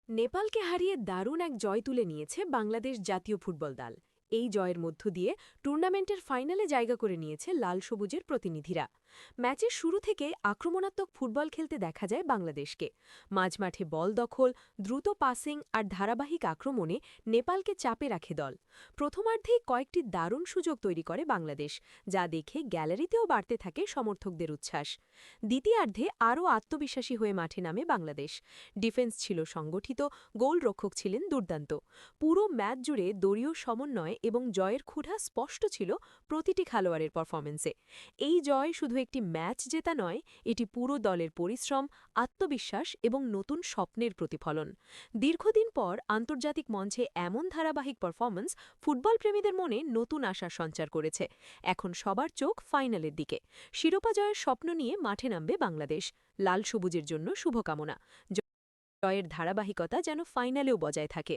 নেপালকে হারিয়ে দারুণ এক জয় তুলে নিয়েছে বাংলাদেশ জাতীয় ফুটবল দল। এই জয়ের মধ্য দিয়ে টুর্নামেন্টের ফাইনালে জায়গা করে নিয়েছে লাল সবুজের প্রতিনিধিরা। ম্যাচের শুরু থেকে আক্রমণাত্মক ফুটবল খেলতে দেখা যায় বাংলাদেশকে। মাঝমাঠে বল দখল, দ্রুত পাসিং আর ধারাবাহিক আক্রমণে নেপালকে চাপে রাখে দল। প্রথমার্ধেই কয়েকটি দারুণ সুযোগ তৈরি করে বাংলাদেশ, যা দেখে গ্যালারিতেও বাড়তে থাকে সমর্থকদের উচ্ছ্বাস। দ্বিতীয়ার্ধে আরও আত্মবিশ্বাসী হয়ে মাঠে নামে বাংলাদেশ। ডিফেন্স ছিল সংগঠিত, গোলরক্ষক ছিলেন দুর্দান্ত। পুরো ম্যাচ জুড়ে দলীয় সমন্বয় এবং জয়ের ক্ষুধা স্পষ্ট ছিল প্রতিটি খেলোয়াড়ের পারফরমেন্সে। এই জয় শুধু একটি ম্যাচ জেতা নয়, এটি পুরো দলের পরিশ্রম, আত্মবিশ্বাস এবং নতুন স্বপ্নের প্রতিফলন। দীর্ঘদিন পর আন্তর্জাতিক মঞ্চে এমন ধারাবাহিক পারফরমেন্স ফুটবল প্রেমীদের মনে নতুন আশার সঞ্চার করেছে। এখন সবার চোখ ফাইনালের দিকে। শিরোপা জয়ের স্বপ্ন নিয়ে মাঠে নামবে বাংলাদেশ। লাল সবুজের জন্য শুভকামনা। জয়ের ধারাবাহিকতা যেন ফাইনালেও বজায় থাকে।